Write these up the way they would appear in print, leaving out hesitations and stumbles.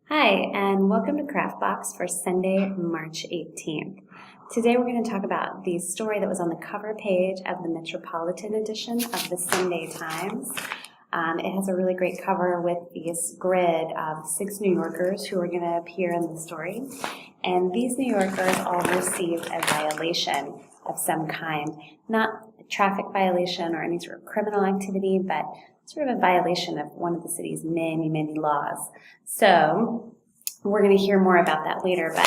Hi, and welcome to CraftBox for Sunday, March 18th. Today we're going to talk about the story that was on the cover page of the Metropolitan edition of the Sunday Times. It has a really great cover with this grid of 6 New Yorkers who are going to appear in the story. And these New Yorkers all received a violation of some kind, not a traffic violation or any sort of criminal activity, but sort of a violation of one of the city's many, many laws. So we're going to hear more about that later, but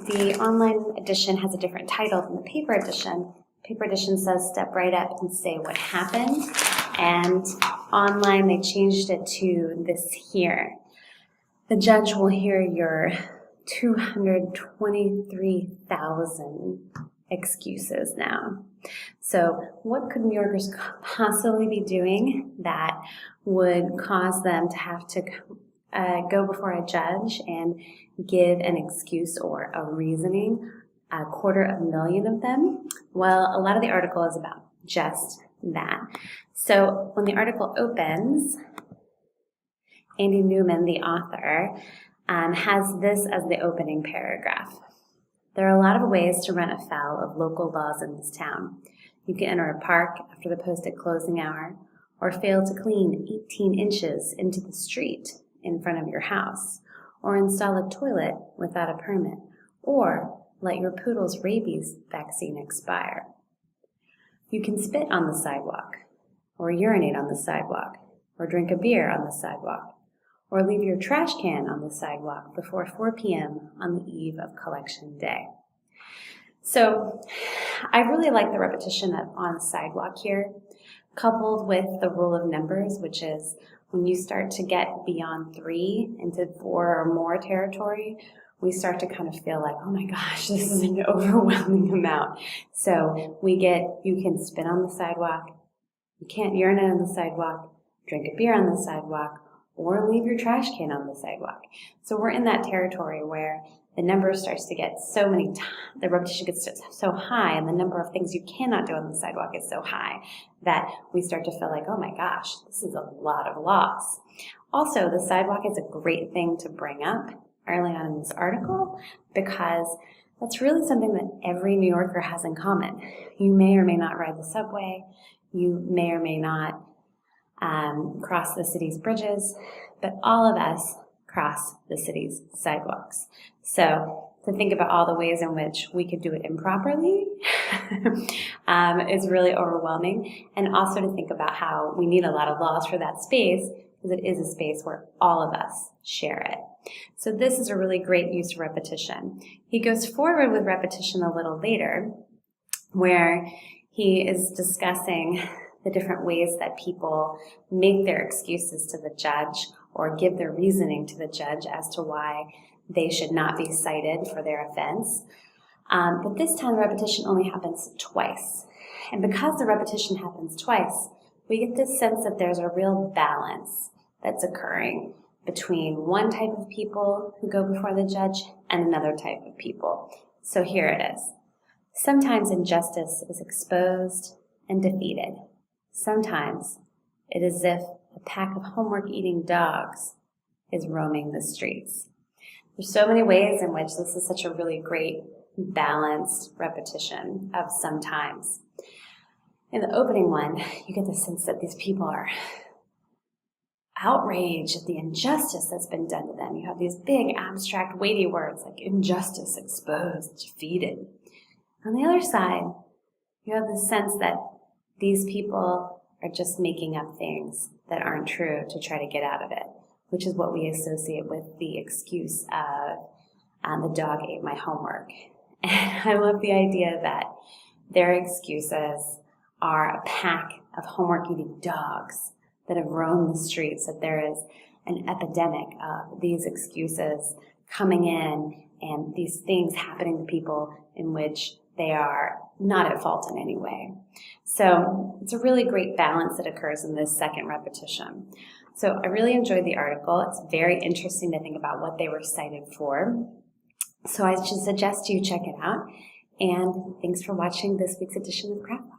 the online edition has a different title than the paper edition. Paper edition says step right up and say what happened, and online they changed it to this here. The judge will hear your 223,000 excuses now. So what could New Yorkers possibly be doing that would cause them to have to go before a judge and give an excuse or a reasoning? 250,000 of them. Well, a lot of the article is about just that. So when the article opens, Andy Newman, the author, has this as the opening paragraph. There are a lot of ways to run afoul of local laws in this town. You can enter a park after the posted closing hour, or fail to clean 18 inches into the street in front of your house, or install a toilet without a permit, or let your poodle's rabies vaccine expire. You can spit on the sidewalk, or urinate on the sidewalk, or drink a beer on the sidewalk, or leave your trash can on the sidewalk before 4 p.m. on the eve of collection day. So I really like the repetition of on the sidewalk here, coupled with the rule of numbers, which is when you start to get beyond 3 into 4 or more territory, we start to kind of feel like, oh my gosh, this is an overwhelming amount. So we get, you can spit on the sidewalk, you can't urinate on the sidewalk, drink a beer on the sidewalk, or leave your trash can on the sidewalk. So we're in that territory where the number starts to get so many, the repetition gets so high, and the number of things you cannot do on the sidewalk is so high that we start to feel like, oh my gosh, this is a lot of laws. Also, the sidewalk is a great thing to bring up early on in this article because that's really something that every New Yorker has in common. You may or may not ride the subway. You may or may not cross the city's bridges, but all of us cross the city's sidewalks. So to think about all the ways in which we could do it improperly is really overwhelming, and also to think about how we need a lot of laws for that space because it is a space where all of us share it. So this is a really great use of repetition. He goes forward with repetition a little later where he is discussing the different ways that people make their excuses to the judge or give their reasoning to the judge as to why they should not be cited for their offense. But this time the repetition only happens twice. And because the repetition happens twice, we get this sense that there's a real balance that's occurring between one type of people who go before the judge and another type of people. So here it is. Sometimes injustice is exposed and defeated. Sometimes it is as if a pack of homework-eating dogs is roaming the streets. There's so many ways in which this is such a really great balanced repetition of sometimes. In the opening one, you get the sense that these people are outraged at the injustice that's been done to them. You have these big, abstract, weighty words like injustice, exposed, defeated. On the other side, you have the sense that these people are just making up things that aren't true to try to get out of it, which is what we associate with the excuse of the dog ate my homework. And I love the idea that their excuses are a pack of homework-eating dogs that have roamed the streets, that there is an epidemic of these excuses coming in and these things happening to people in which they are not at fault in any way. So it's a really great balance that occurs in this second repetition. So I really enjoyed the article. It's very interesting to think about what they were cited for. So I should suggest you check it out. And thanks for watching this week's edition of CraftBox.